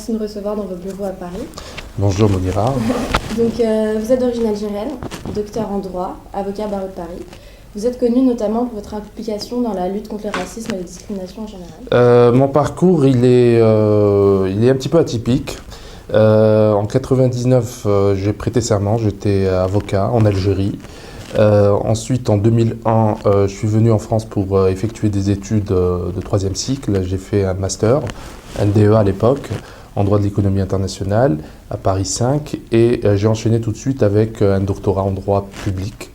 merci de nous recevoir dans votre bureau à Paris. Bonjour Monira. Donc, vous êtes d'origine algérienne, docteur en droit, avocat barreau de Paris. Vous êtes connu notamment pour votre implication dans la lutte contre le racisme et les discriminations en général. Mon parcours, il est un petit peu atypique. En 99, j'ai prêté serment, j'étais avocat en Algérie. Ensuite, en 2001, je suis venu en France pour effectuer des études de troisième cycle. J'ai fait un master, un DEA à l'époque, en droit de l'économie internationale, à Paris 5. Et j'ai enchaîné tout de suite avec un doctorat en droit public.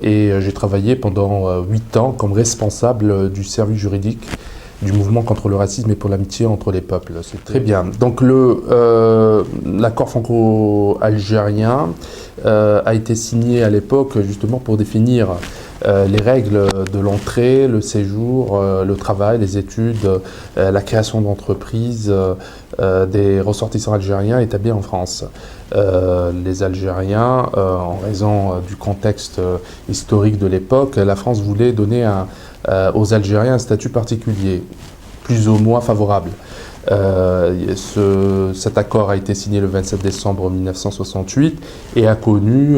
Et j'ai travaillé pendant 8 ans comme responsable du service juridique du mouvement contre le racisme et pour l'amitié entre les peuples. C'est très bien. Donc l'accord franco-algérien a été signé à l'époque justement pour définir les règles de l'entrée, le séjour, le travail, les études, la création d'entreprises des ressortissants algériens établis en France. Les Algériens, en raison du contexte historique de l'époque, la France voulait donner aux Algériens un statut particulier, plus ou moins favorable. Cet accord a été signé le 27 décembre 1968 et a connu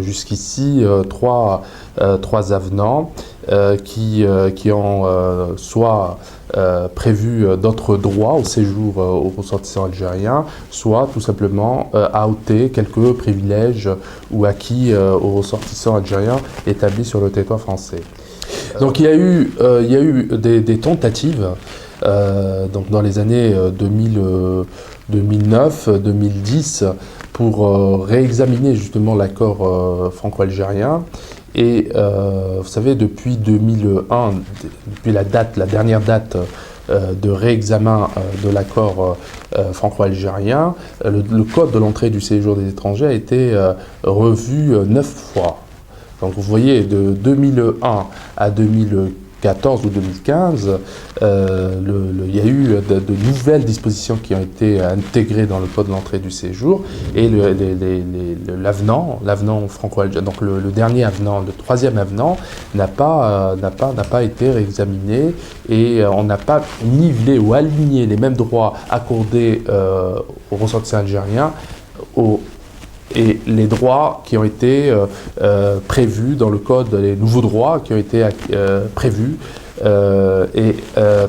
jusqu'ici trois avenants qui ont soit prévu d'autres droits au séjour aux ressortissants algériens, soit tout simplement ôté quelques privilèges ou acquis aux ressortissants algériens établis sur le territoire français. Donc il y a eu des tentatives donc dans les années 2009-2010 pour réexaminer justement l'accord franco-algérien. Et vous savez, depuis 2001, depuis la dernière date de réexamen de l'accord franco-algérien, le code de l'entrée et du séjour des étrangers a été revu 9 fois. Donc vous voyez, de 2001 à 2014 ou 2015, il y a eu de nouvelles dispositions qui ont été intégrées dans le code de l'entrée et du séjour, et l'avenant franco-algérien, donc le dernier avenant, le troisième avenant, n'a pas été réexaminé, et on n'a pas nivelé ou aligné les mêmes droits accordés aux ressortissants algériens et les droits qui ont été prévus dans le code, les nouveaux droits qui ont été prévus et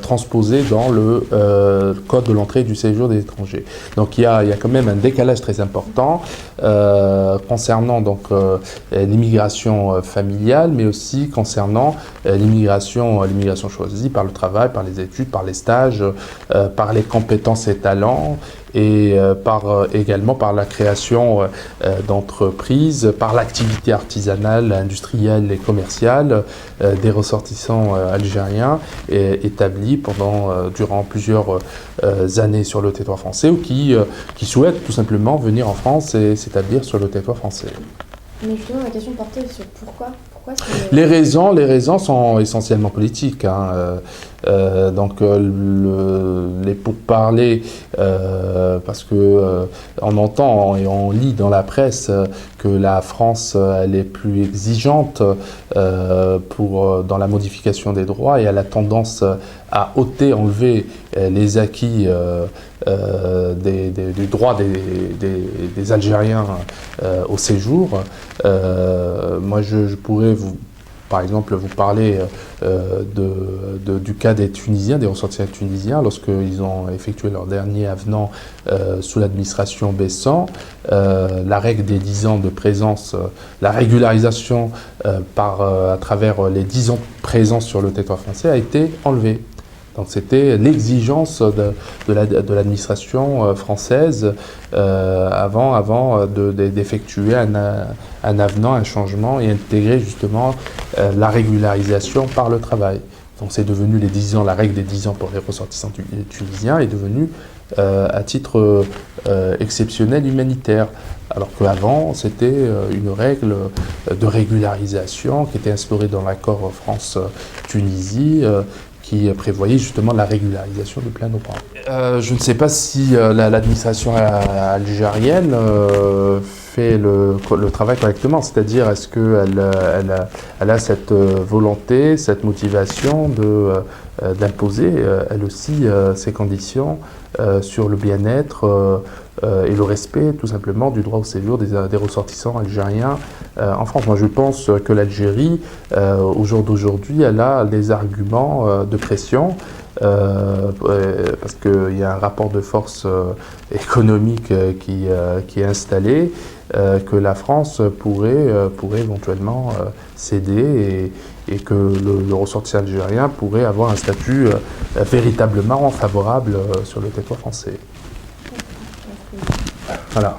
transposés dans le code de l'entrée et du séjour des étrangers. Donc il y a quand même un décalage très important concernant donc l'immigration familiale, mais aussi concernant l'immigration choisie par le travail, par les études, par les stages, par les compétences et talents, et également par la création d'entreprises, par l'activité artisanale, industrielle et commerciale des ressortissants algériens établis durant plusieurs années sur le territoire français, ou qui souhaitent tout simplement venir en France et s'établir sur le territoire français. Mais justement, la question portait sur pourquoi les raisons sont essentiellement politiques. Donc les pourparlers, parce que on entend et on lit dans la presse que la France elle est plus exigeante dans la modification des droits, et elle a tendance à enlever les acquis du droit des Algériens au séjour. Moi je pourrais par exemple vous parler du cas des Tunisiens, des ressortissants tunisiens, lorsqu'ils ont effectué leur dernier avenant sous l'administration Besson. La règle des 10 ans de présence, la régularisation à travers les 10 ans de présence sur le territoire français a été enlevée. Donc c'était l'exigence de l'administration française avant d'effectuer un avenant, un changement, et intégrer justement la régularisation par le travail. Donc c'est devenu la règle des 10 ans pour les ressortissants tunisiens est devenue à titre exceptionnel humanitaire. Alors qu'avant, c'était une règle de régularisation qui était instaurée dans l'accord France-Tunisie, qui prévoyait justement la régularisation de plein droit. Je ne sais pas si l'administration algérienne fait le travail correctement, c'est-à-dire est-ce qu'elle a cette volonté, cette motivation d'imposer elle aussi ses conditions sur le bien-être et le respect tout simplement du droit au séjour des ressortissants algériens en France. Moi je pense que l'Algérie, au jour d'aujourd'hui, elle a des arguments de pression parce qu'il y a un rapport de force économique qui est installé, que la France pourrait éventuellement céder et que le ressortissant algérien pourrait avoir un statut véritablement favorable sur le territoire français. Voilà.